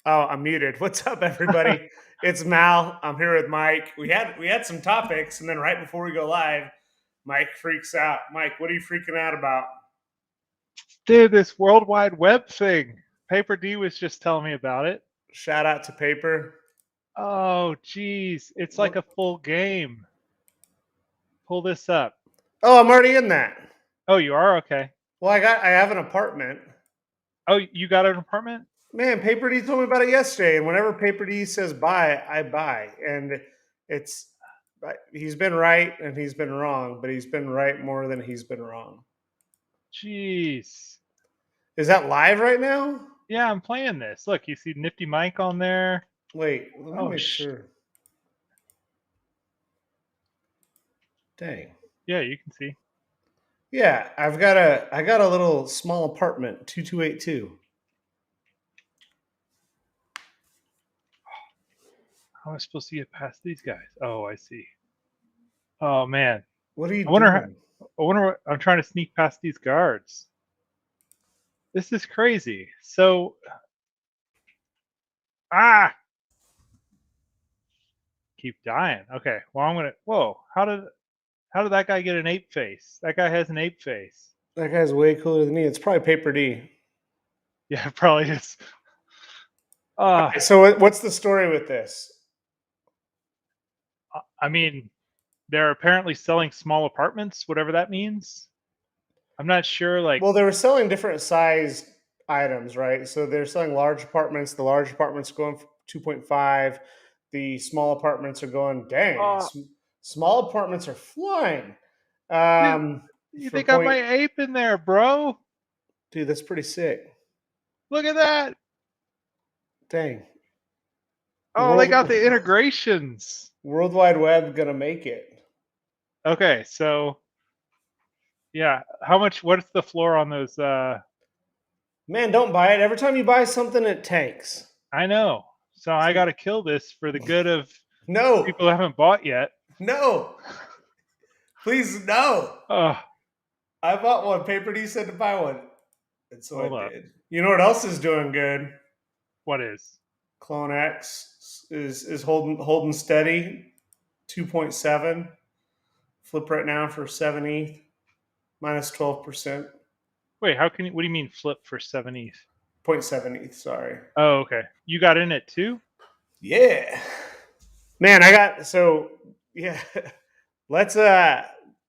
Oh, I'm muted. What's up, everybody? It's Mal. I'm here with Mike. We had some topics, and then right before we go live, Mike freaks out. Mike, what are you freaking out about? Dude, this World Wide Web thing. Paper D was just telling me about it. Shout out to Paper. Oh, geez. It's like What? a full game. Pull this up. Oh, I'm already in that. Oh, you are? Okay. Well, I have an apartment. Oh, you got an apartment? Man, Paper D told me about it yesterday, and whenever Paper D says buy, I buy, and it's he's been right and he's been wrong, but he's been right more than he's been wrong. Jeez. Is that live right now? Yeah, I'm playing this. Look, you see Nifty Mike on there. Wait, let me Oh, make sure. Dang. yeah, you can see. Yeah, I got a little small apartment, 2282. How am I supposed to get past these guys? Oh, I see. Oh, man. What are you I wonder, doing? I wonder what I'm trying to sneak past these guards. This is crazy. So, ah, keep dying. Okay. Well, I'm going to, whoa, how did that guy get an ape face? That guy has an ape face. That guy's way cooler than me. It's probably Paper D. Yeah, probably just. So what's the story with this? I mean, they're apparently selling small apartments, whatever that means. I'm not sure. Like, Well, they were selling different size items, right? So they're selling large apartments. The large apartments are going for 2.5. The small apartments are going, dang, oh, small apartments are flying. dude, For they got point, my ape in there, bro. dude, that's pretty sick. Look at that. Dang. Oh, they got World the integrations. World Wide Web gonna make it. Okay, so yeah, how much? What's the floor on those? Man, don't buy it. Every time you buy something, it tanks. I know. So I got to kill this for the good of No, people who haven't bought yet. no, please, no. Oh, I bought one. Paper D said to buy one, and so I hold up. did. You know what else is doing good? What is? Clone X is holding steady, 2.7. Flip right now for 7 ETH, minus 12%. Wait, how can you? What do you mean flip for 7 ETH? 0.7 ETH. Sorry. Oh, okay. You got in it too? Yeah, man. Yeah. Let's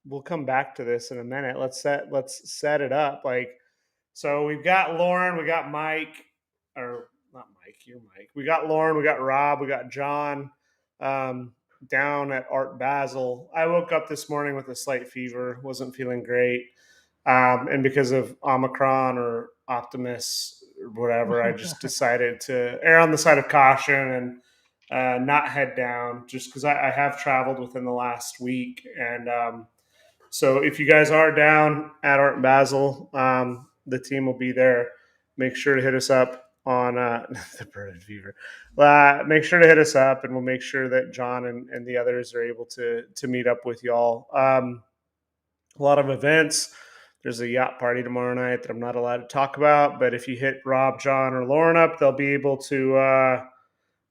we'll come back to this in a minute. Let's set it up. So we've got Lauren, we got Mike, or not Mike, you're Mike. We got Lauren, we got Rob, we got John down at Art Basel. I woke up this morning with a slight fever, wasn't feeling great. And because of Omicron or Optimus or whatever, I just decided to err on the side of caution and not head down just because I have traveled within the last week. And so if you guys are down at Art Basel, the team will be there. Make sure to hit us up on the Bird Fever. Make sure to hit us up, and we'll make sure that John and the others are able to meet up with y'all. A lot of events. There's a yacht party tomorrow night that I'm not allowed to talk about, but if you hit Rob, John, or Lauren up, they'll be able to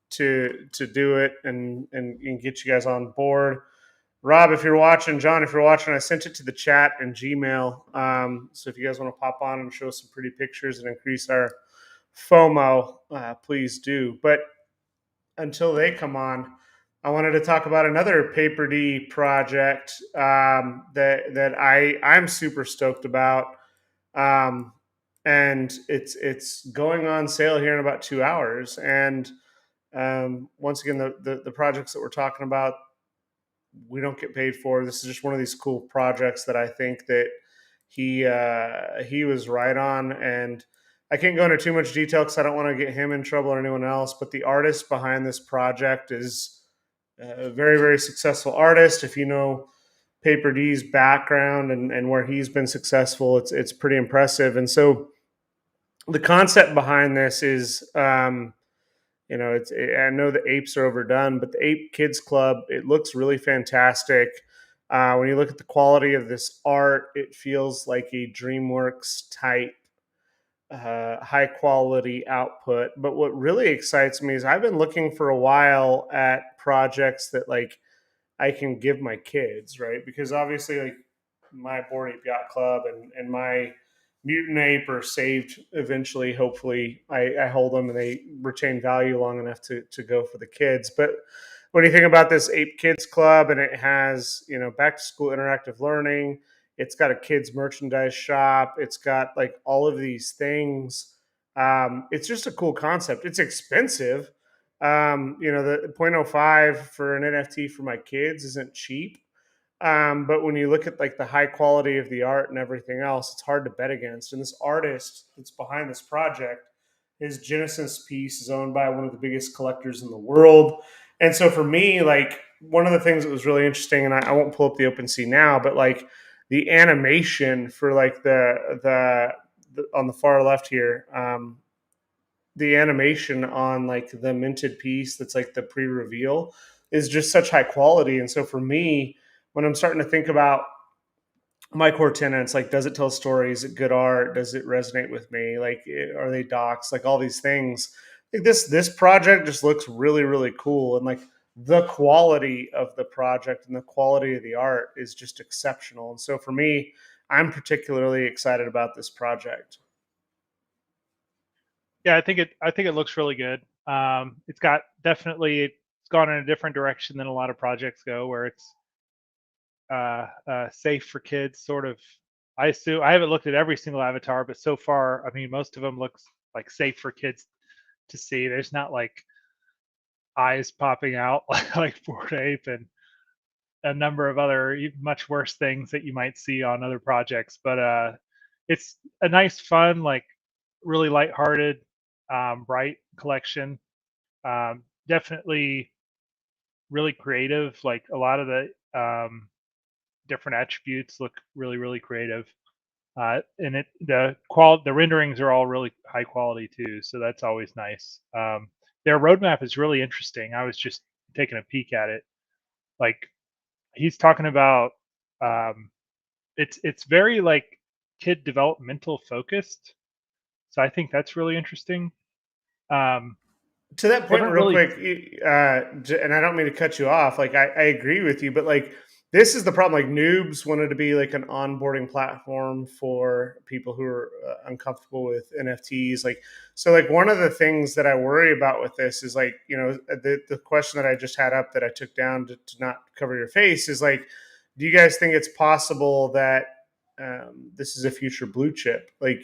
do it and get you guys on board. Rob, if you're watching, John, if you're watching, I sent it to the chat and Gmail. So if you guys want to pop on and show some pretty pictures and increase our FOMO, please do. But until they come on, I wanted to talk about another Paper D project that I'm super stoked about, and it's going on sale here in about 2 hours. And once again, the projects that we're talking about, we don't get paid for. This is just one of these cool projects that I think that he was right on. And I can't go into too much detail because I don't want to get him in trouble or anyone else. But the artist behind this project is a very, very successful artist. If you know Paper D's background and where he's been successful, it's pretty impressive. And so the concept behind this is I know the apes are overdone, but the Ape Kids Club, it looks really fantastic. When you look at the quality of this art, it feels like a DreamWorks type high quality output. But what really excites me is I've been looking for a while at projects that like I can give my kids, right? Because obviously, like my Board Ape Yacht Club and my Mutant Ape are saved eventually. Hopefully, I hold them and they retain value long enough to go for the kids. But when you think about this Ape Kids Club and it has, you know, back to school interactive learning, it's got a kids merchandise shop, it's got like all of these things. It's just a cool concept. It's expensive. You know, the point oh 0.05 for an NFT for my kids isn't cheap. But when you look at like the high quality of the art and everything else, it's hard to bet against. And this artist that's behind this project, his Genesis piece is owned by one of the biggest collectors in the world. And so for me, like one of the things that was really interesting, and I won't pull up the OpenSea now, but like the animation for like the on the far left here, the animation on like the minted piece that's like the pre-reveal is just such high quality. And so for me, when I'm starting to think about my core tenants, like does it tell stories, is it good art, does it resonate with me, like are they docs, like all these things, like this project just looks really really cool. And like the quality of the project and the quality of the art is just exceptional. And so for me, I'm particularly excited about this project. Yeah, I think it looks really good. It's got definitely it's gone in a different direction than a lot of projects go, where it's safe for kids, sort of. I assume I haven't looked at every single avatar, but so far, I mean, most of them looks like safe for kids to see. There's not like eyes popping out like Bored Ape and a number of other much worse things that you might see on other projects. But it's a nice, fun, like really lighthearted, bright collection. Definitely really creative. Like a lot of the different attributes look really, really creative. And the renderings are all really high quality too, so that's always nice. Their roadmap is really interesting. I was just taking a peek at it. Like he's talking about, um, it's very like kid developmental focused. So I think that's really interesting. Um, To that they point haven't real really. quick, and I don't mean to cut you off, like I agree with you, but like this is the problem. Like Noobs wanted to be like an onboarding platform for people who are uncomfortable with NFTs. Like so, like one of the things that I worry about with this is like, you know, the question that I just had up that I took down to not cover your face is like, do you guys think it's possible that this is a future blue chip? Like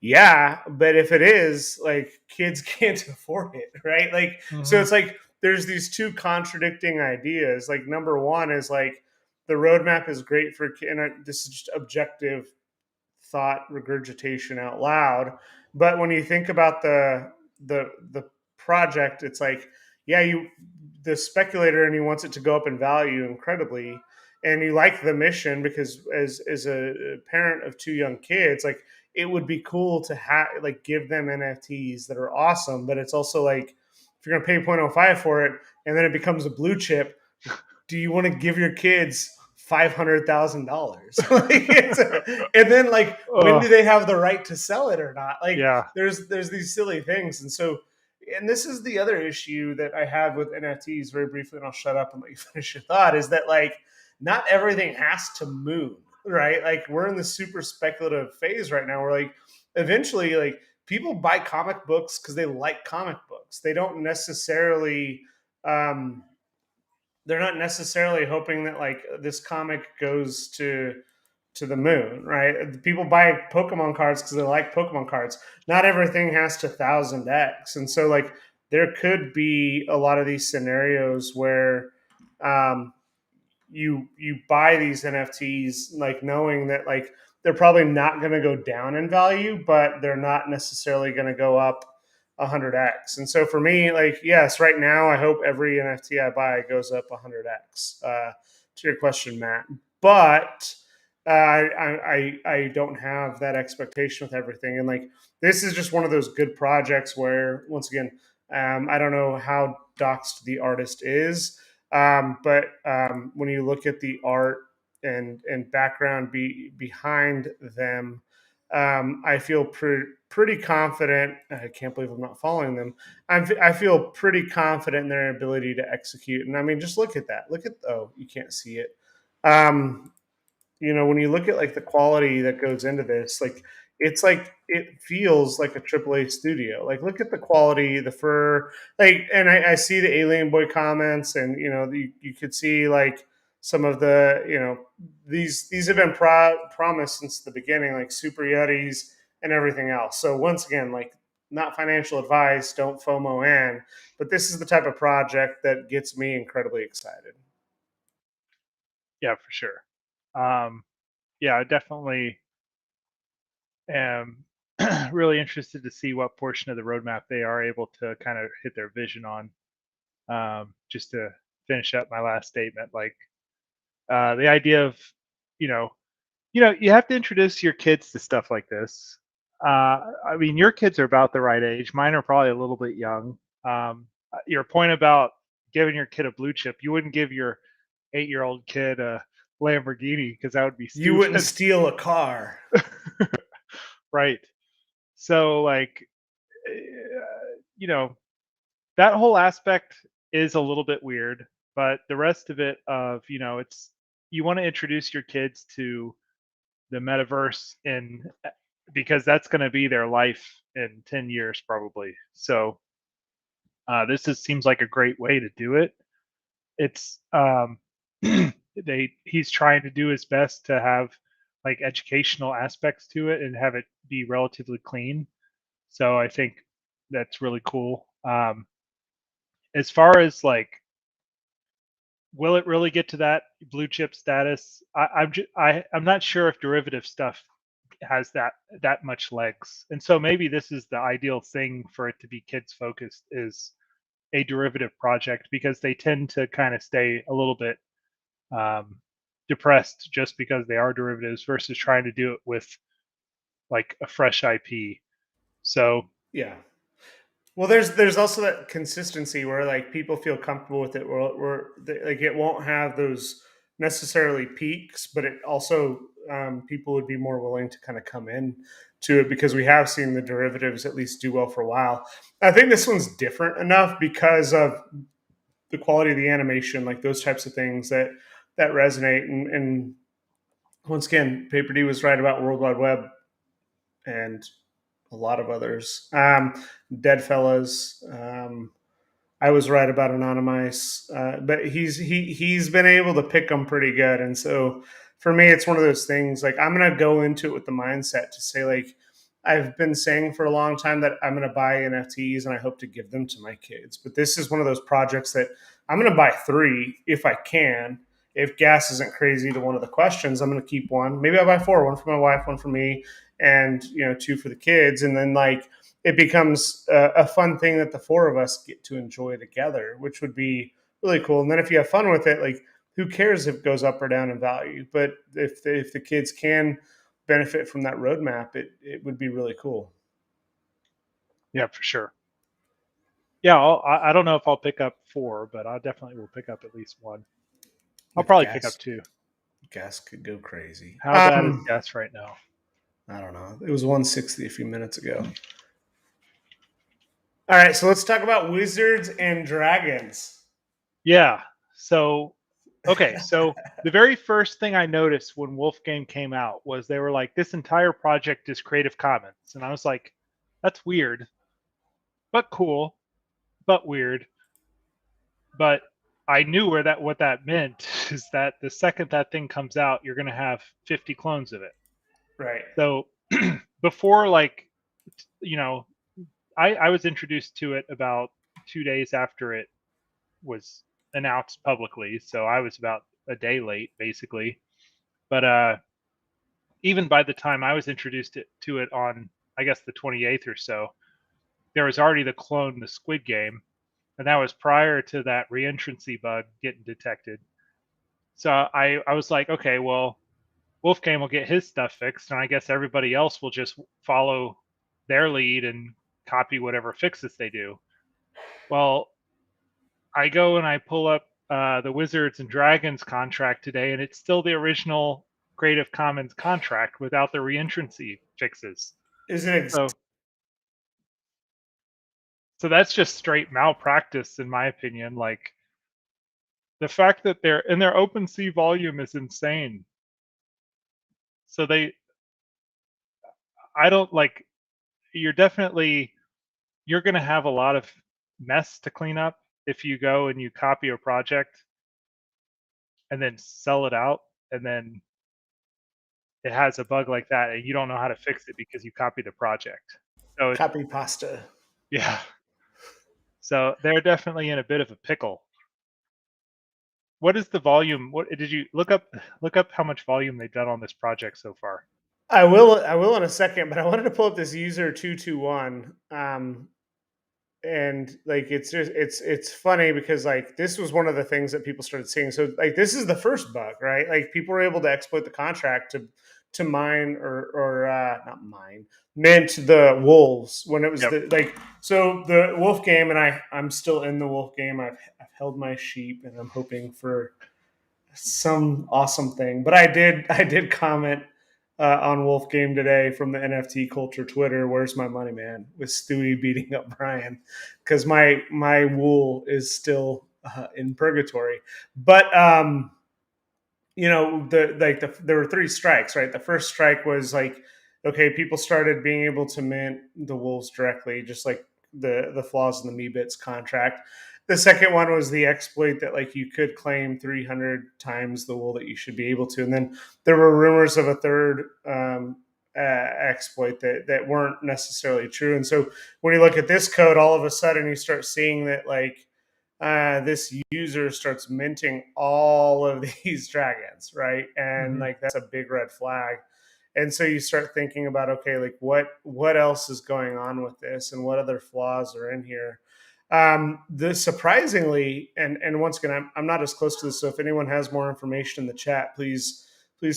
yeah, but if it is, like kids can't afford it, right? Like so Mhm. it's like there's these two contradicting ideas. Like number one is like the roadmap is great for and this is just objective thought regurgitation out loud. But when you think about the project, it's like, yeah, you the speculator and he wants it to go up in value incredibly. And you like the mission because as a parent of two young kids, like it would be cool to have like give them NFTs that are awesome. But it's also like if you're gonna pay 0.05 for it and then it becomes a blue chip, do you want to give your kids $500,000? And then like when do Ugh, they have the right to sell it or not? Like yeah. there's these silly things. And so and this is the other issue that I have with NFTs very briefly, and I'll shut up and let you finish your thought, is that like not everything has to move, right? Like we're in the super speculative phase right now where like eventually like people buy comic books because they like comic books. They don't necessarily um they're not necessarily hoping that like this comic goes to the moon, right? People buy Pokemon cards because they like Pokemon cards. Not everything has to 1000x, and so like there could be a lot of these scenarios where um, you buy these NFTs like knowing that like they're probably not going to go down in value, but they're not necessarily going to go up 100x. And so for me, like yes, right now I hope every NFT I buy goes up 100x. To your question, Matt, but I don't have that expectation with everything. And like this is just one of those good projects where once again, I don't know how doxed the artist is, but when you look at the art and background behind them, I feel pretty confident. I can't believe I'm not following them. I feel pretty confident in their ability to execute. And I mean, just look at that. Look at, oh, you can't see it. Um, when you look at like the quality that goes into this, like it feels like a AAA studio. Like look at the quality, the fur, like, and I see the Alien Boy comments, and you could see like some of the these have been promised since the beginning, like Super Yetis and everything else. So once again, like not financial advice, don't FOMO in, but this is the type of project that gets me incredibly excited. Yeah, for sure. Yeah, I definitely am really interested to see what portion of the roadmap they are able to kind of hit their vision on. Just to finish up my last statement, like the idea of, you know, you have to introduce your kids to stuff like this. I mean, your kids are about the right age. Mine are probably a little bit young. Your point about giving your kid a blue chip, you wouldn't give your 8-year-old kid a Lamborghini because that would be You wouldn't stupid. steal a car. Right. So, like, you know, that whole aspect is a little bit weird, but the rest of it, of, it's, you want to introduce your kids to the metaverse, and because that's going to be their life in 10 years probably. So seems like a great way to do it. It's he's trying to do his best to have like educational aspects to it and have it be relatively clean. So I think that's really cool. As far as like, will it really get to that blue chip status? I'm not sure if derivative stuff has that much legs, and so maybe this is the ideal thing for it to be kids focused, is a derivative project, because they tend to kind of stay a little bit um, depressed just because they are derivatives versus trying to do it with like a fresh IP. So Yeah. Well, there's also that consistency where like people feel comfortable with it, where like it won't have those necessarily peaks, but it also people would be more willing to kind of come in to it because we have seen the derivatives at least do well for a while. I think this one's different enough because of the quality of the animation, like those types of things that resonate. And once again, Paper D was right about World Wide Web and a lot of others. Dead Fellas. I was right about Anonymice, but he's been able to pick them pretty good, and so for me, it's one of those things. Like I'm gonna go into it with the mindset to say, like I've been saying for a long time that I'm gonna buy NFTs and I hope to give them to my kids. But this is one of those projects that I'm gonna buy 3 if I can. If gas isn't crazy to one of the questions, I'm gonna keep one. Maybe I'll buy 4, one for my wife, one for me, and 2 for the kids, and then like it becomes a fun thing that the 4 of us get to enjoy together, which would be really cool. And then if you have fun with it, like who cares if it goes up or down in value? But if the kids can benefit from that roadmap, it would be really cool. yeah, for sure. Yeah, I don't know if I'll pick up 4, but I definitely will pick up at least one. I'll With probably pick up gas, 2. gas could go crazy. How bad is gas right now? I don't know. It was 160 a few minutes ago. All right, so let's talk about wizards and dragons. Yeah. So, okay. So the very first thing I noticed when Wolfgame came out was they were like, this entire project is Creative Commons. And I was like, that's weird, but cool, but weird. But I knew what that meant is that the second that thing comes out, you're going to have 50 clones of it. Right. So before, like, you know, I was introduced to it about 2 days after it was announced publicly, so I was about a day late, basically. But even by the time I was introduced to it on, I guess, the 28th or so, there was already the clone, the Squid Game, and that was prior to that reentrancy bug getting detected. So I was like, okay, well, Wolfgame will get his stuff fixed, and I guess everybody else will just follow their lead and copy whatever fixes they do. Well, I go and I pull up the Wizards and Dragons contract today, and it's still the original Creative Commons contract without the reentrancy fixes. Is it So so that's just straight malpractice in my opinion. Like the fact that their OpenSea volume is insane. So they I don't like you're definitely you're going to have a lot of mess to clean up if you go and you copy a project and then sell it out and then it has a bug like that and you don't know how to fix it because you copied the project. So it, copy pasta? yeah. So they're definitely in a bit of a pickle. What is the volume? What did you look up how much volume they've done on this project so far? I will in a second, but I wanted to pull up this user 221. And like it's funny because like this was one of the things that people started seeing. So like this is the first bug, right? Like people were able to exploit the contract to mine or not mine, mint the wolves when it was Yep. the like so the wolf game. And I'm still in the wolf game. I've held my sheep and I'm hoping for some awesome thing. But I did comment on Wolf Game today from the NFT Culture Twitter. Where's my money, man? With Stewie beating up Brian because my wool is still in purgatory. But you know there were three strikes, right? The first strike was like, okay, people started being able to mint the wolves directly, just like the flaws in the Meebits contract. The second one was the exploit that like you could claim 300 times the wool that you should be able to, and then there were rumors of a third exploit that weren't necessarily true. And so when you look at this code, all of a sudden you start seeing that like this user starts minting all of these dragons, right? And Hmm. like that's a big red flag. And so you start thinking about, okay, like what else is going on with this, and what other flaws are in here. The surprisingly, and once again, I'm not as close to this, so if anyone has more information in the chat, please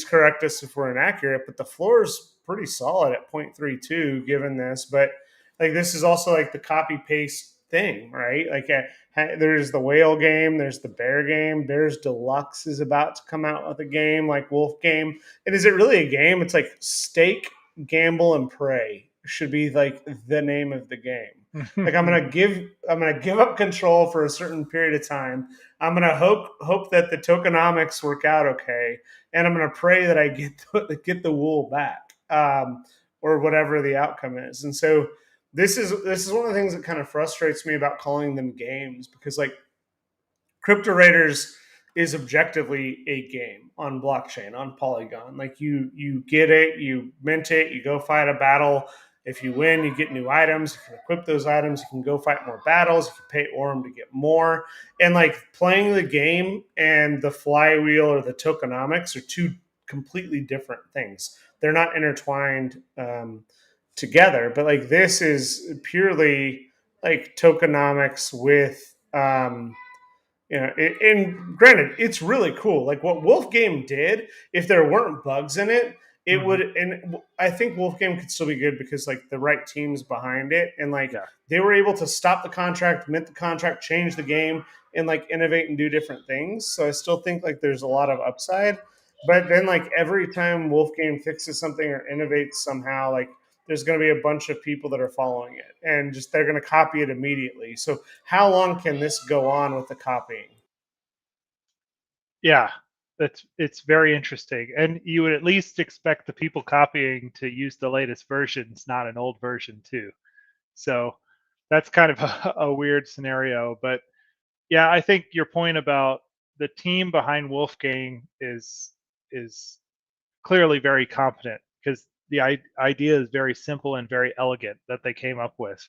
correct us if we're inaccurate. But the floor is pretty solid at 0.32 given this, but like this is also like the copy paste thing, right? Like there's the whale game, there's the bear game, Bears Deluxe is about to come out with a game like Wolf Game. And is it really a game? It's like Stake, Gamble, and Pray should be like the name of the game. Like I'm gonna give up control for a certain period of time. I'm gonna hope that the tokenomics work out okay, and I'm gonna pray that I get the wool back, or whatever the outcome is. And so this is one of the things that kind of frustrates me about calling them games, because like Crypto Raiders is objectively a game on blockchain, on Polygon. Like you get it, you mint it, you go fight a battle. If you win, you get new items. You can equip those items. You can go fight more battles. You can pay Orm to get more. And like playing the game and the flywheel or the tokenomics are two completely different things. They're not intertwined together. But like this is purely like tokenomics with yeah, and granted, it's really cool. Like what Wolf Game did, if there weren't bugs in it, it Hmm. would. And I think Wolf Game could still be good because like the right teams behind it, and like Yeah. they were able to stop the contract, mint the contract, change the game, and like innovate and do different things. So I still think like there's a lot of upside. But then like every time Wolf Game fixes something or innovates somehow, like there's going to be a bunch of people that are following it, and just they're going to copy it immediately. So how long can this go on with the copying? Yeah. It's very interesting. And you would at least expect the people copying to use the latest versions, not an old version too. So that's kind of a weird scenario. But yeah, I think your point about the team behind Wolfgang is clearly very competent because the idea is very simple and very elegant that they came up with.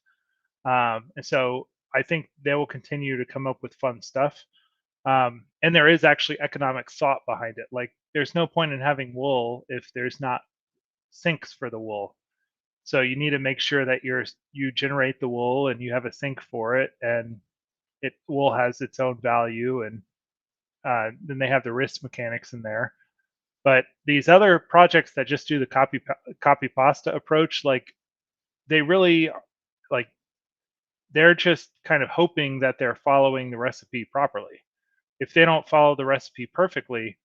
And so I think they will continue to come up with fun stuff. And there is actually economic thought behind it. Like, there's no point in having wool if there's not sinks for the wool. So you need to make sure that you generate the wool and you have a sink for it, and it wool has its own value, and then they have the risk mechanics in there. But these other projects that just do the copy pasta approach, like they really like they're just kind of hoping that they're following the recipe properly. If they don't follow the recipe perfectly,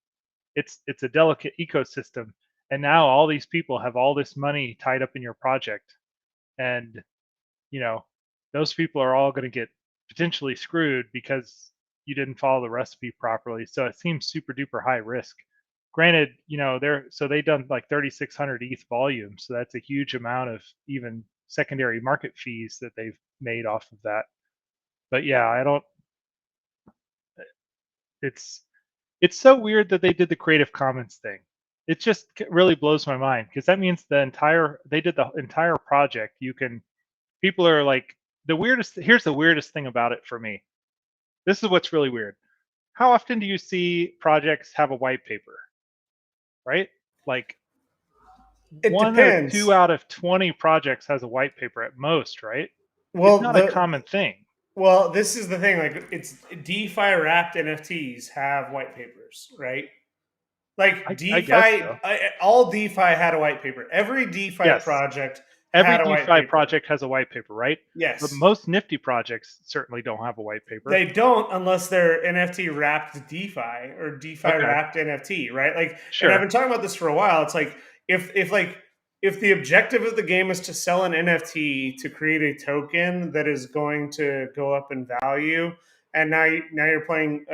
it's a delicate ecosystem, And now all these people have all this money tied up in your project. And, you know, those people are all going to get potentially screwed because you didn't follow the recipe properly. So it seems super duper high risk. Granted, they done like 3,600 ETH volume. So that's a huge amount of even secondary market fees that they've made off of that. But yeah, I don't, it's, it's so weird that they did the Creative Commons thing. It just really blows my mind because that means they did the entire project. People are like, here's the weirdest thing about it for me. This is what's really weird. How often do you see projects have a white paper, right? Like It one or two depends. out of 20 projects has a white paper at most, right? It's Well, not a common thing. well, this is the thing. Like, it's DeFi wrapped NFTs have white papers, right? Like I guess DeFi, so. all DeFi had a white paper. Every DeFi Yes. project Every had a white DeFi paper. project has a white paper, right? But Yes. most Nifty projects certainly don't have a white paper. They don't unless they're NFT wrapped DeFi or DeFi Okay. wrapped NFT, right? Like, and I've Sure. been talking about this for a while. It's like if the objective of the game is to sell an NFT to create a token that is going to go up in value, and now you're playing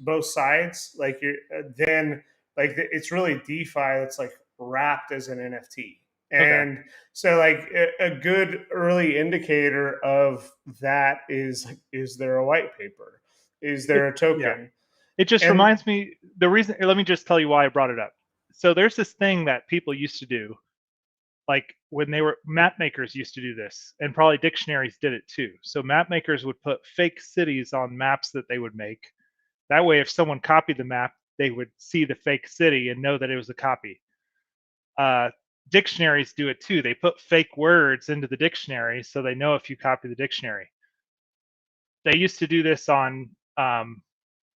both sides, like you're then like it's really DeFi that's like wrapped as an NFT. Okay. And so, like, a good early indicator of that is, like, is there a white paper? Is It there a yeah. token? It just And reminds me the reason let me just tell you why I brought it up. So there's this thing that people used to do, like when they were map makers used to do this, and probably dictionaries did it too. So map makers would put fake cities on maps that they would make. That way, if someone copied the map, they would see the fake city and know that it was a copy. Uh, Dictionaries do it too. They put fake words into the dictionary so they know if you copy the dictionary. They used to do this on,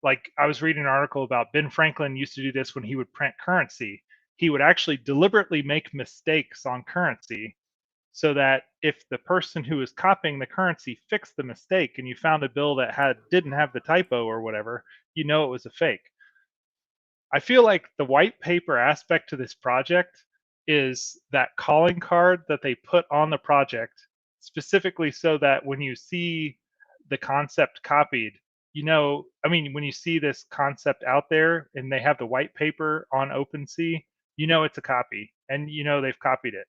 like, I was reading an article about Ben Franklin used to do this when he would print currency. He would actually deliberately make mistakes on currency so that if the person who was copying the currency fixed the mistake and you found a bill that didn't have the typo or whatever, you know it was a fake. I feel like the white paper aspect to this project is that calling card that they put on the project specifically so that when you see the concept copied, I mean, when you see this concept out there and they have the white paper on OpenSea, you know it's a copy and you know they've copied it.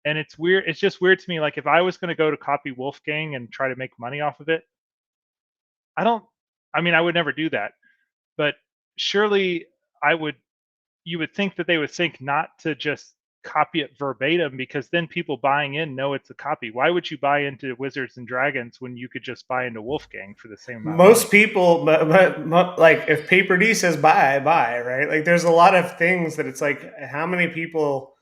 And it's weird. It's just weird to me. Like if I was going to go to copy Wolfgang and try to make money off of it, I don't, I mean, I would never do that. But surely I would you would think that they would think not to just copy it verbatim because then people buying in know it's a copy. Why would you buy into Wizards and Dragons when you could just buy into Wolfgang for the same amount of most money? people, like, if Paper D says buy, I buy, right? Like, there's a lot of things that it's like, how many people,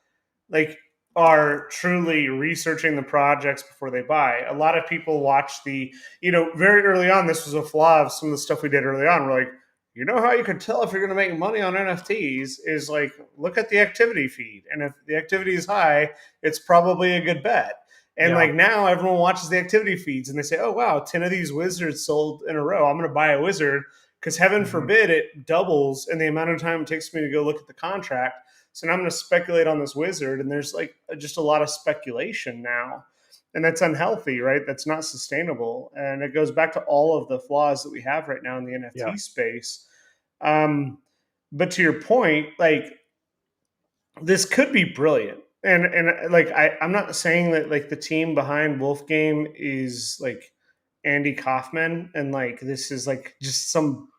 like, are truly researching the projects before they buy? A lot of people watch very early on. This was a flaw of some of the stuff we did early on. We're like, how you can tell if you're going to make money on NFTs is, like, look at the activity feed, and if the activity is high, it's probably a good bet. And, Yeah. like, now everyone watches the activity feeds and they say, oh wow, 10 of these wizards sold in a row, I'm going to buy a wizard, because heaven Hmm. forbid it doubles in the amount of time it takes me to go look at the contract. So now I'm going to speculate on this wizard, and there's, like, just a lot of speculation now, and that's unhealthy, right? That's not sustainable, and it goes back to all of the flaws that we have right now in the Yeah. NFT space. But to your point, like, this could be brilliant, and like, I'm not saying that, like, the team behind Wolf Game is, like, Andy Kaufman, and, like, this is, like, just some,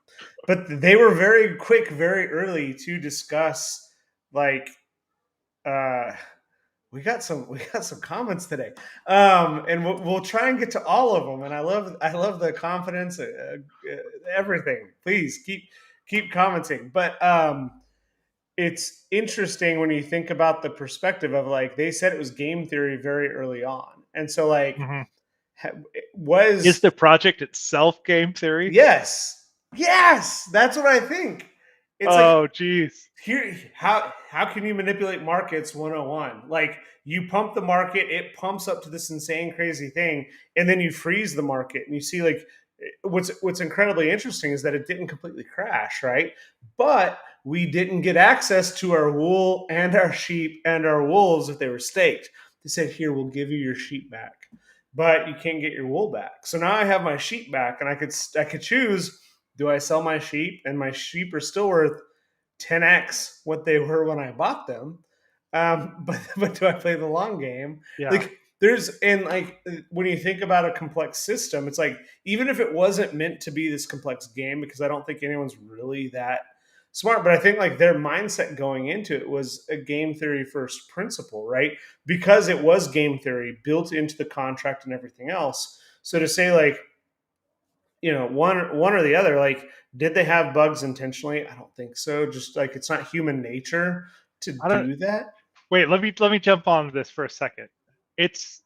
but they were very quick, very early to discuss, like, uh we got some comments today, and we'll try and get to all of them. And I love the confidence, everything. Please keep commenting. But it's interesting when you think about the perspective of, like, they said it was game theory very early on, and so, like, Hmm. it Is was, the project itself game theory? yes, that's what I think. It's like, Oh, geez. here, how can you manipulate markets 101? Like, you pump the market, it pumps up to this insane crazy thing, and then you freeze the market, and you see, like, what's incredibly interesting is that it didn't completely crash, right? But we didn't get access to our wool and our sheep and our wolves if they were staked. They said, "Here, we'll give you your sheep back, but you can't get your wool back." So now I have my sheep back, and I could choose: do I sell my sheep, and my sheep are still worth 10x what they were when I bought them? But do I play the long game? Yeah. Like there's and like when you think about a complex system, it's like even if it wasn't meant to be this complex game, because I don't think anyone's really that smart, but I think like their mindset going into it was a game theory first principle, right? Because it was game theory built into the contract and everything else. So to say like, one or the other, like, did they have bugs intentionally? I don't think so. Just like it's not human nature to I don't do that. wait. Let me jump on this for a second.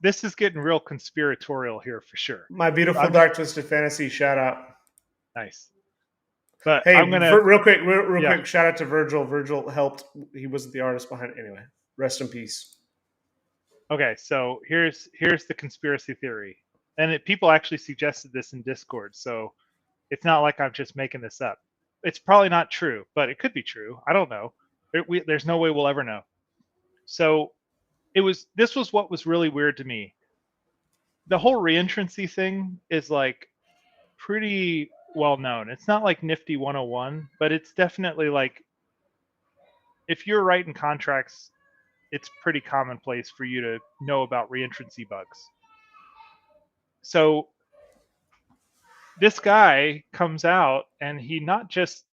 This is getting real conspiratorial here for sure. My beautiful I'm just dark twisted fantasy, shout out. nice, but I'm Hey, gonna real yeah. quick, shout out to Virgil. Virgil helped. He wasn't the artist behind it anyway. Rest in peace. Okay, so here's the conspiracy theory, and people actually suggested this in Discord. So it's not like I'm just making this up. It's probably not true, but it could be true. I don't know. There's no way we'll ever know. So this was what was really weird to me. The whole reentrancy thing is like pretty well known. It's not like Nifty 101, but it's definitely like if you're writing contracts, it's pretty commonplace for you to know about reentrancy bugs. So this guy comes out and he not just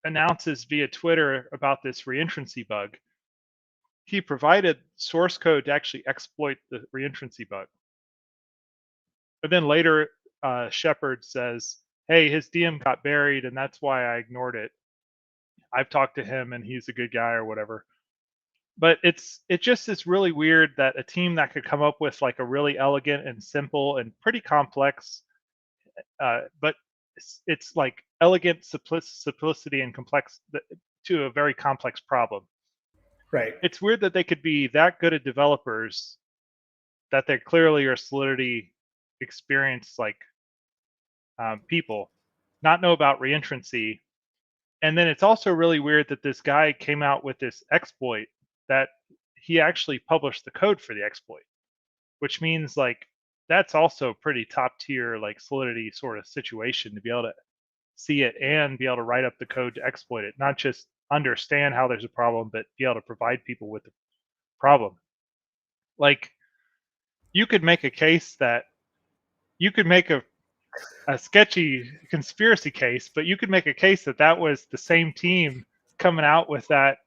announces via Twitter about this reentrancy bug, he provided source code to actually exploit the reentrancy bug. But then later, Shepard says, "Hey, his DM got buried, and that's why I ignored it. I've talked to him, and he's a good guy, or whatever." But it just is really weird that a team that could come up with like a really elegant and simple and pretty complex, but it's like elegant simplicity and complex to a very complex problem. Right. It's weird that they could be that good at developers that they clearly are Solidity experienced like people, not know about reentrancy. And then it's also really weird that this guy came out with this exploit that he actually published the code for the exploit, which means like that's also pretty top tier like Solidity sort of situation to be able to see it and be able to write up the code to exploit it, not just understand how there's a problem, but be able to provide people with the problem. Like you could make a case that you could make a sketchy conspiracy case, but you could make a case that that was the same team coming out with that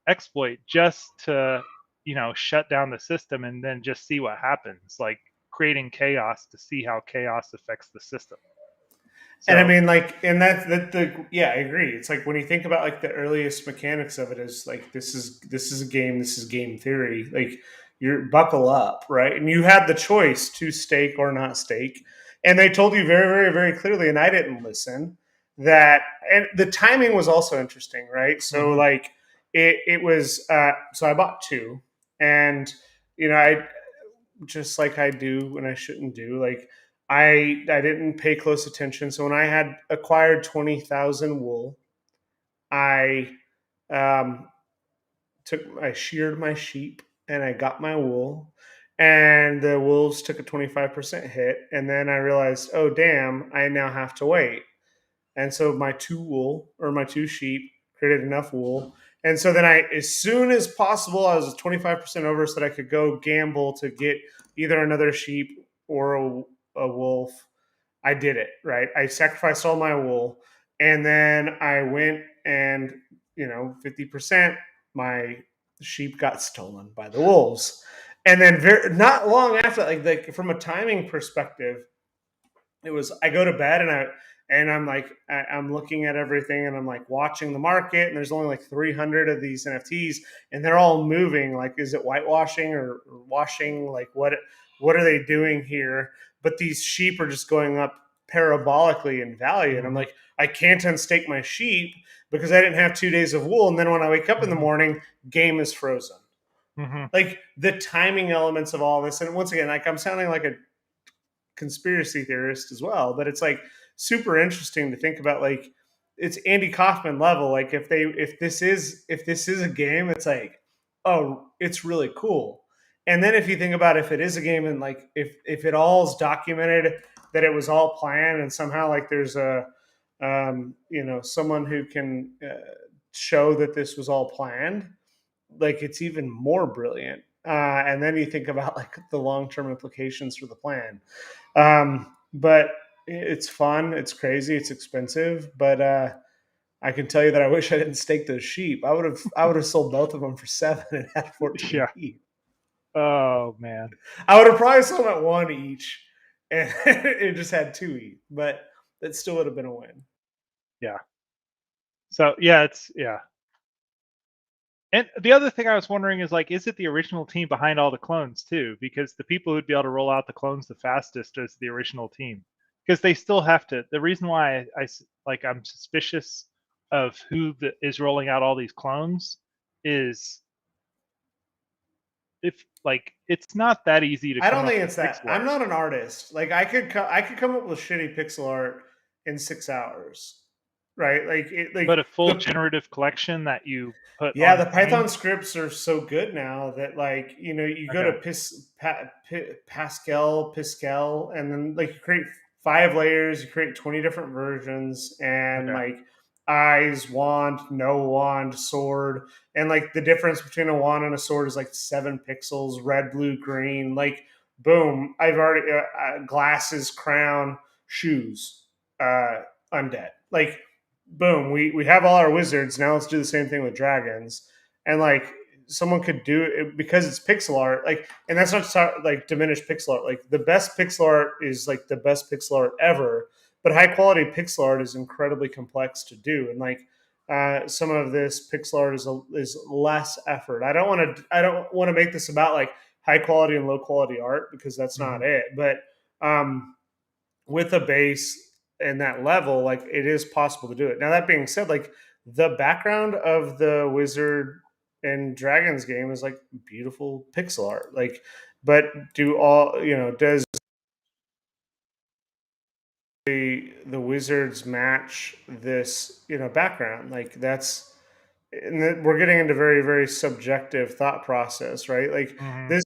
exploit just to shut down the system and then just see what happens, like creating chaos to see how chaos affects the system. And I So mean, like, and that the yeah, I agree. It's like when you think about like the earliest mechanics of it is like this is a game, this is game theory. Like you're buckle up, right? And you had the choice to stake or not stake, and they told you very, very, very clearly, and I didn't listen. That and the timing was also interesting, right? So mhm, like it was so I bought two, and I just like I do when I shouldn't do. Like I didn't pay close attention. So when I had acquired 20,000 wool, I um, I sheared my sheep and I got my wool, and the wolves took a 25% hit, and then I realized, oh damn, I now have to wait. And so my two sheep created enough wool. And so then as soon as possible, I was 25% over so that I could go gamble to get either another sheep or a wolf. I did it, right? I sacrificed all my wool. And then I went and, 50%, my sheep got stolen by the wolves. And then not long after, like from a timing perspective, it was I go to bed and I'm like I'm looking at everything and I'm like watching the market, and there's only like 300 of these NFTs and they're all moving. Like, is it whitewashing or washing? Like, what are they doing here? But these sheep are just going up parabolically in value, and I'm mhm, like, I can't unstake my sheep because I didn't have 2 days of wool. And then when I wake up in the mhm, morning, game is frozen. mhm, Like the timing elements of all this, and once again, like I'm sounding like a conspiracy theorist as well, but it's like super interesting to think about. Like it's Andy Kaufman level. Like if this is a game, it's like, oh, it's really cool. And then if you think about if it is a game and like if it all is documented that it was all planned and somehow like there's a someone who can show that this was all planned, like it's even more brilliant. And then you think about like the long-term implications for the plan. But it's fun, it's crazy, it's expensive, but I can tell you that I wish I didn't stake those sheep. I would have sold both of them for 7 and had 14 Yeah. ETH. Oh man. I would have probably sold them at 1 each, and it just had 2 ETH, but that still would have been a win. Yeah. So yeah, it's yeah. And the other thing I was wondering is like, is it the original team behind all the clones too? Because the people who'd be able to roll out the clones the fastest is the original team, because they still have to. The reason why I'm suspicious of is rolling out all these clones is if like it's not that easy to I come don't up think with it's that. pixel I'm art. not an artist. Like I could come up with shitty pixel art in 6 hours, right? But a full The generative collection that you put yeah, on the screen. Python scripts are so good now that like you go Okay. to Pascal, and then like you create 5 layers, you create 20 different versions, and Okay. like eyes, wand, no wand, sword, and like the difference between a wand and a sword is like 7 pixels, red, blue, green. Like boom, I've already glasses, crown, shoes, undead. Like boom, we have all our wizards. Now let's do the same thing with dragons. And like someone could do it because it's pixel art. Like, and that's not to talk, like diminish pixel art. Like the best pixel art is like the best pixel art ever. But high quality pixel art is incredibly complex to do. And like some of this pixel art is less effort. I don't want to make this about like high quality and low quality art because that's not Hmm. it. But with a base and that level, like it is possible to do it. Now that being said, like the background of the wizard and dragons game is like beautiful pixel art. Like, but does the wizards match this background? Like that's and we're getting into very very subjective thought process, right? Like Hmm. this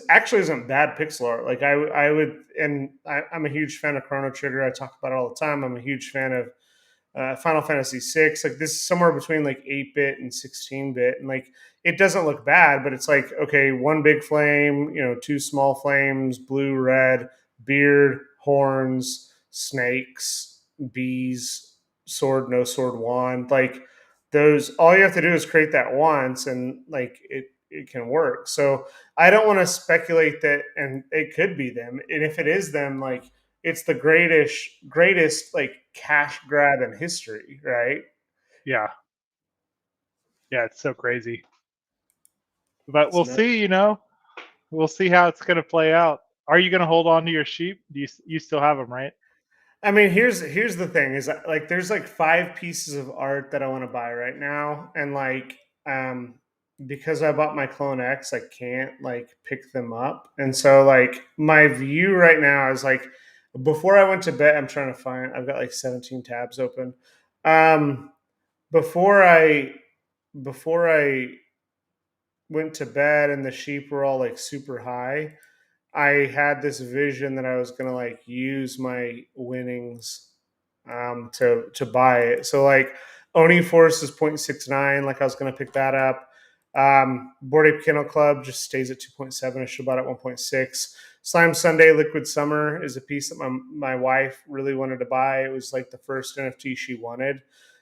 actually isn't bad pixel art. Like I would, and I'm a huge fan of Chrono Trigger. I talk about it all the time. I'm a huge fan of Final Fantasy VI. Like this is somewhere between like 8-bit and 16-bit, and like it doesn't look bad, but it's like okay, one big flame, two small flames, blue, red, beard, horns, snakes, bees, sword, no sword, wand. Like those, all you have to do is create that once, and like it can work. So I don't want to speculate that, and it could be them, and if it is them, like it's the greatest like cash grab in history, right? Yeah. Yeah. It's so crazy. But It's we'll nuts. see. We'll see how it's going to play out. Are you going to hold on to your sheep? Do you still have them, right? I mean, here's the thing is that, like there's like 5 pieces of art that I want to buy right now, and like because I bought my Clone X, I can't like pick them up, and so like my view right now is like before I went to bed, I'm trying to find. I've got like 17 tabs open. Um, before I before I went to bed and the sheep were all like super high, I had this vision that I was gonna like use my winnings to buy it. So like Oni Force is 0.69, like I was gonna pick that up. Board Ape Kennel Club just stays at 2.7. I should have bought it at 1.6. Slime Sunday Liquid Summer is a piece that my wife really wanted to buy. It was like the first NFT she wanted.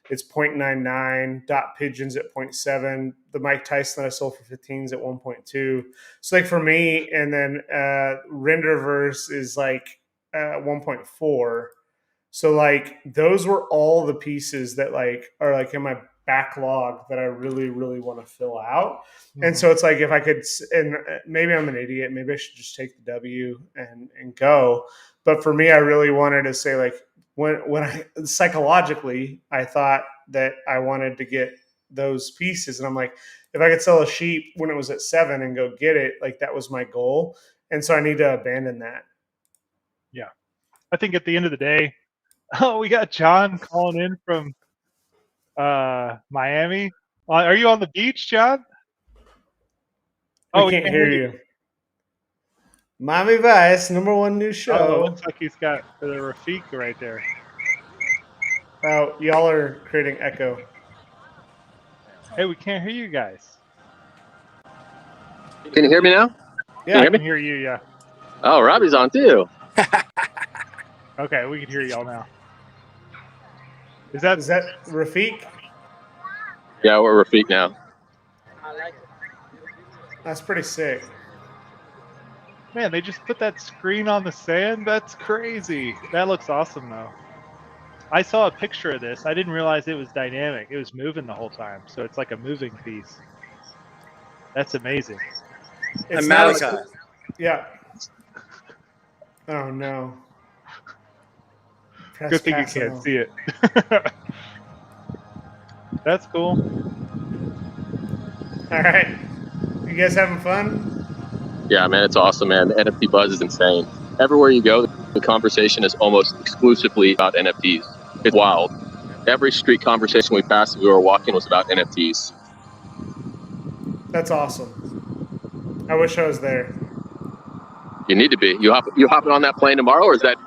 It's 0.99. Dot Pigeons at zero point 0.7. The Mike Tyson that I sold for 15 is at 1.2. So like for me, and then Renderverse is like 1.4. So like those were all the pieces that like are like in my backlog that I really really want to fill out. And Hmm. so it's like if I could, and maybe I'm an idiot, maybe I should just take the W and go. But for me, I really wanted to say like when I psychologically I thought that I wanted to get those pieces, and I'm like if I could sell a sheep when it was at 7 and go get it, like that was my goal. And so I need to abandon that. Yeah. I think at the end of the day, oh, we got John calling in from Miami. Are you on the beach, John? We Oh, we can't can't hear hear you. you. Mommy Vice, #1 new Oh, show. looks like he's got the Rafik right there. Oh, y'all are creating echo. Hey, we can't hear you guys. Can you hear me now? Yeah, I can hear you, yeah. Oh, Robbie's on too. Okay, we can hear y'all now. Is that Rafik? Yeah, we're Rafik now. That's pretty sick. man, they just put that screen on the sand? That's crazy. That looks awesome though. I saw a picture of this. I didn't realize it was dynamic. It was moving the whole time. So it's like a moving piece. That's amazing. It's I'm not Malachi. yeah. Oh no. Press Good thing you pass can't on. see it. That's cool. All right. You guys having fun? Yeah, man, it's awesome, man. The NFT buzz is insane. Everywhere you go, the conversation is almost exclusively about NFTs. It's wild. Every street conversation we passed as we were walking was about NFTs. That's awesome. I wish I was there. You need to be. You hopping on that plane tomorrow, or is that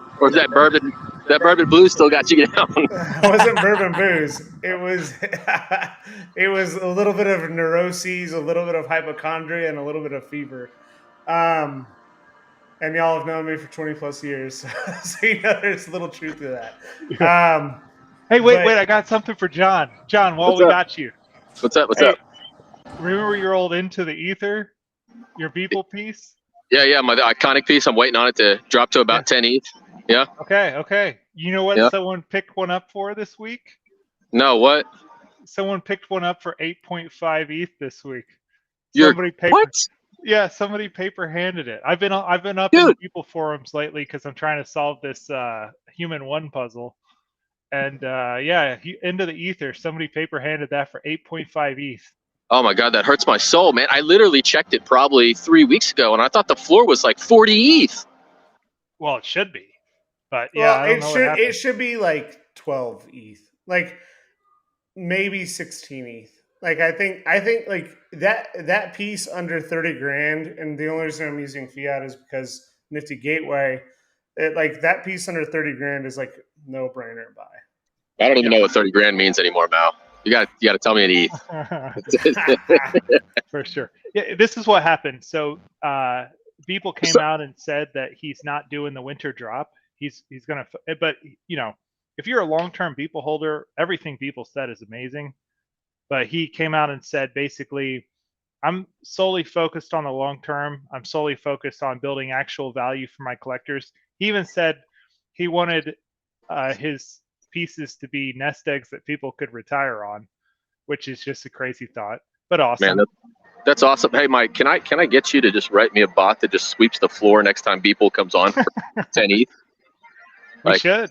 bourbon blue still got you down? It wasn't bourbon booze. It was it was a little bit of neuroses, a little bit of hypochondria, and a little bit of fever. And y'all have known me for 20 plus years, so you know there's a little truth to that. Hey, wait, but- I got something for John. John, while What's we up? got you. What's up? Hey, remember your old Into the Ether? Your Beeple piece? Yeah, my iconic piece. I'm waiting on it to drop to about 10 ETH. Yeah. Okay. You know what Yeah. someone picked one up for this week? No, what? Someone picked one up for 8.5 ETH this week. You're Somebody what? Yeah, somebody paper handed it. I've been up in Dude. the people forums lately because I'm trying to solve this human one puzzle. And Into the Ether, somebody paper handed that for 8.5 ETH. Oh my God, that hurts my soul, man. I literally checked it probably 3 weeks ago, and I thought the floor was like 40 ETH. Well, it should be, but well, I don't know what happened. It should be like 12 ETH, like maybe 16 ETH. Like I think like that piece under 30 grand, and the only reason I'm using fiat is because Nifty Gateway. Like that piece under 30 grand is like no brainer buy. I don't even know what 30 grand means anymore, Mal. You got to tell me an ETH. For sure. Yeah, this is what happened. So Beeple came out and said that he's not doing the winter drop. He's gonna, but you know, if you're a long-term Beeple holder, everything Beeple said is amazing. But he came out and said basically, I'm solely focused on the long term. I'm solely focused on building actual value for my collectors. He even said he wanted his pieces to be nest eggs that people could retire on, which is just a crazy thought, but awesome. Man, that's awesome. Hey, Mike, can I get you to just write me a bot that just sweeps the floor next time Beeple comes on for 10 ETH? We should.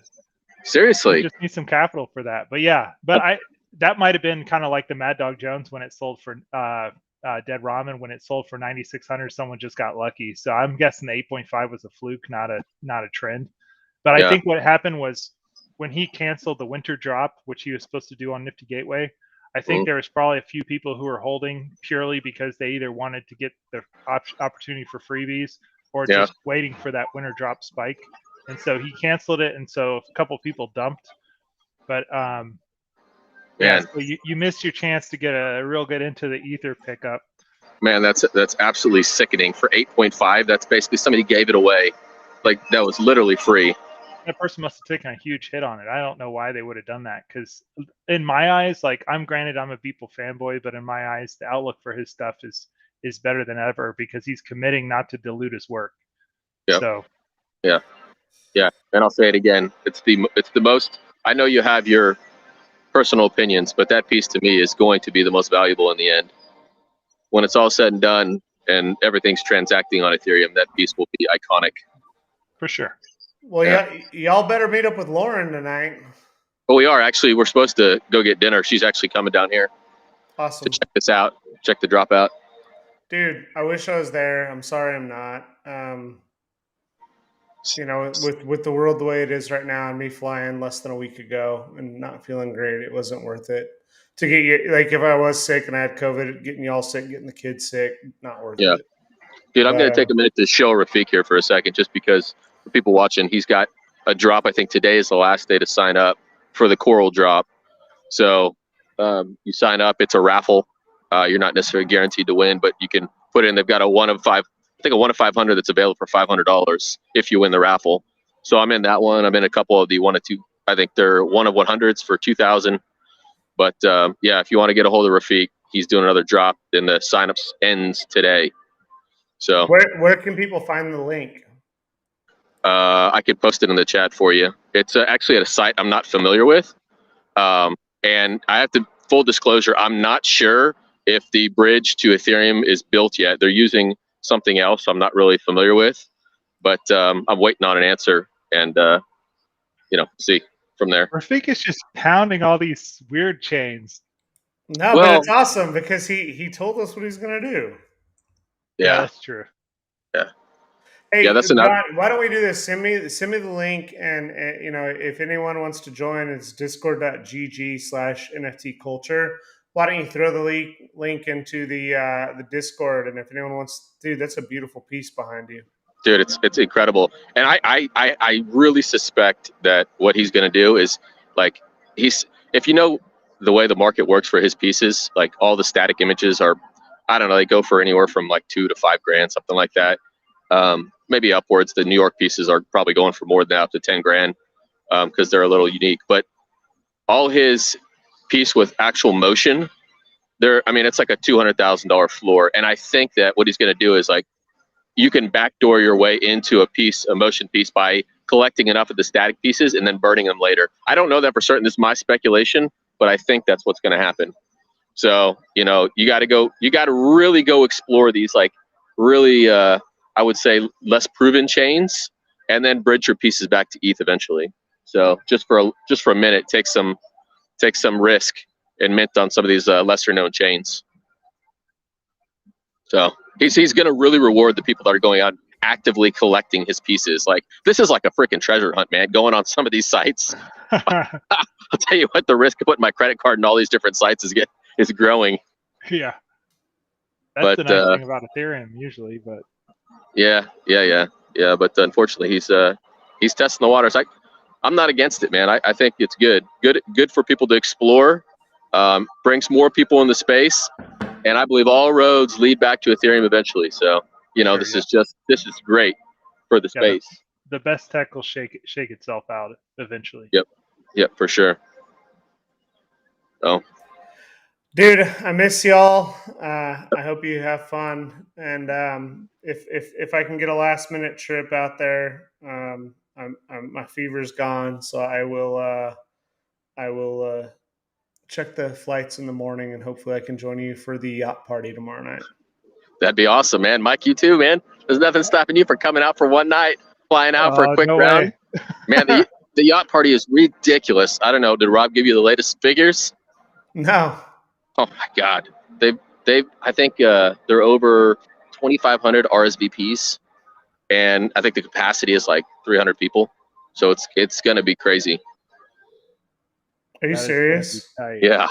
Seriously. We just need some capital for that. But yeah, that might have been kind of like the Mad Dog Jones when it sold for Dead Ramen, when it sold for 9,600. Someone just got lucky. So I'm guessing the 8.5 was a fluke, not a trend. But I think what happened was when he canceled the winter drop, which he was supposed to do on Nifty Gateway, I think there was probably a few people who were holding purely because they either wanted to get the opportunity for freebies or just waiting for that winter drop spike. And so he canceled it, and so a couple of people dumped. But so you missed your chance to get a real good Into the Ether pickup. Man, that's absolutely sickening. For 8.5, that's basically somebody gave it away. Like that was literally free. That person must have taken a huge hit on it. I don't know why they would have done that, because in my eyes, like I'm a Beeple fanboy, but in my eyes, the outlook for his stuff is better than ever because he's committing not to dilute his work. Yeah. So. Yeah, and I'll say it again. It's the most. I know you have your personal opinions, but that piece to me is going to be the most valuable in the end. When it's all said and done, and everything's transacting on Ethereum, that piece will be iconic. For sure. Well, y'all better meet up with Lauren tonight. Well, we are actually. We're supposed to go get dinner. She's actually coming down here. Awesome. To check this out. Check the drop out. Dude, I wish I was there. I'm sorry I'm not. you know, with the world the way it is right now, and me flying less than a week ago and not feeling great, it wasn't worth it to get you. Like if I was sick and I had COVID, getting y'all sick, getting the kids sick, not worth Yeah. it. Dude, I'm going But to take a minute to show Rafik here for a second, just because for people watching, he's got a drop. I think today is the last day to sign up for the Coral drop. So you sign up. It's a raffle. You're not necessarily guaranteed to win, but you can put in. They've got a 1 of 5. I think a 1 of 500 that's available for $500 if you win the raffle. So I'm in that one. I'm in a couple of the 1 of 2. I think they're 1 of 100s for 2,000. But yeah, if you want to get a hold of Rafik, he's doing another drop. Then the signups ends today. So where can people find the link? I could post it in the chat for you. It's actually at a site I'm not familiar with. And I have to, full disclosure, I'm not sure if the bridge to Ethereum is built yet. They're using something else I'm not really familiar with, but I'm waiting on an answer and, see from there. Rafik is just pounding all these weird chains. No, but it's awesome because he told us what he's going to do. Yeah, that's true. Yeah. Hey, yeah, that's John, why don't we do this? Send me the link, and if anyone wants to join, it's discord.gg/NFT Culture. Why don't you throw the link into the Discord, and if anyone wants, dude, that's a beautiful piece behind you. Dude, it's incredible, and I really suspect that what he's going to do is like if you know the way the market works for his pieces, like all the static images are, I don't know, they go for anywhere from like $2 to $5 grand, something like that. Maybe upwards. The New York pieces are probably going for more than that, up to 10 grand, because they're a little unique. But all his piece with actual motion, it's like a $200,000 floor. And I think that what he's going to do is like, you can backdoor your way into a motion piece by collecting enough of the static pieces and then burning them later. I don't know that for certain. This is my speculation, but I think that's what's going to happen. So, you got to really go explore these, like really, I would say less proven chains, and then bridge your pieces back to ETH eventually. So just for a minute, take some risk and mint on some of these lesser known chains. So he's going to really reward the people that are going out actively collecting his pieces. Like, this is like a freaking treasure hunt, man, going on some of these sites. I'll tell you what, the risk of putting my credit card in all these different sites is growing. Yeah. That's the nice thing about Ethereum usually, but yeah. But unfortunately he's testing the waters. I'm not against it, man. I think it's good for people to explore, brings more people in the space. And I believe all roads lead back to Ethereum eventually. So, this is great for the space. The best tech will shake itself out eventually. Yep, for sure. Oh, dude, I miss y'all. I hope you have fun. And if I can get a last minute trip out there, my fever's gone, so I will check the flights in the morning, and hopefully I can join you for the yacht party tomorrow night. That'd be awesome, man. Mike, you too, man. There's nothing stopping you from coming out for one night, flying out for a quick round. Man, the yacht party is ridiculous. I don't know. Did Rob give you the latest figures? No. Oh my God. I think they're over 2,500 RSVPs, and I think the capacity is like 300 people. So it's gonna be crazy. Are you serious? Yeah.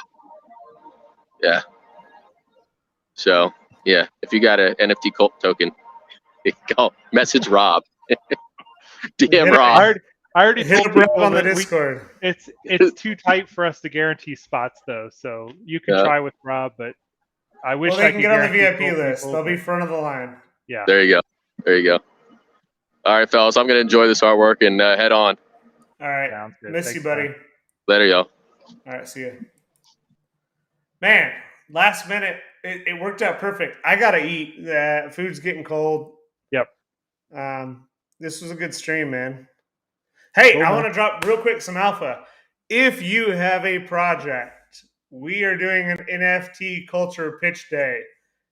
So yeah, if you got an NFT cult token, go message Rob. DM Rob. I already hit told Rob on the Discord. It's too tight for us to guarantee spots though, so you can try with Rob, but I wish they can get on the VIP list. They'll be front of the line. Yeah. There you go. All right, fellas, I'm gonna enjoy this artwork and head on. All right. Miss you, buddy. Later, y'all. All right, see you. Man, last minute, it worked out perfect. I gotta eat. Food's getting cold. Yep. This was a good stream, man. Hey, I want to drop real quick some alpha. If you have a project, we are doing an NFT Culture Pitch Day.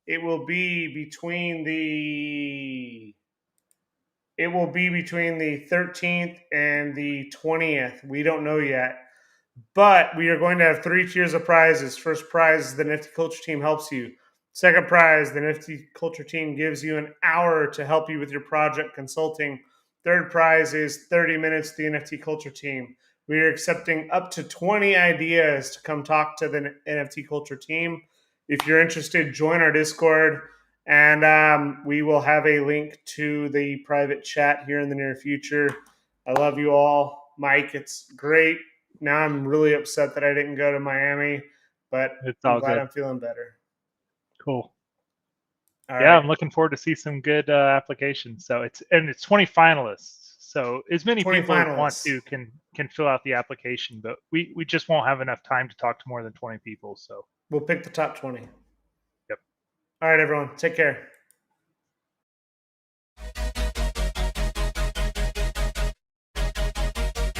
It will be between the 13th and the 20th. We don't know yet. But we are going to have 3 tiers of prizes. First prize, the NFT Culture team helps you. Second prize, the NFT Culture team gives you an hour to help you with your project consulting. Third prize is 30 minutes to the NFT Culture team. We are accepting up to 20 ideas to come talk to the NFT Culture team. If you're interested, join our Discord, and we will have a link to the private chat here in the near future. I love you all. Mike, it's great. Now I'm really upset that I didn't go to Miami, but I'm glad I'm feeling better. Cool. All yeah, right. I'm looking forward to see some good applications. So it's 20 finalists. So as many 20 people as want finalists. to can fill out the application, but we just won't have enough time to talk to more than 20 people. So we'll pick the top 20. Yep. All right, everyone. Take care.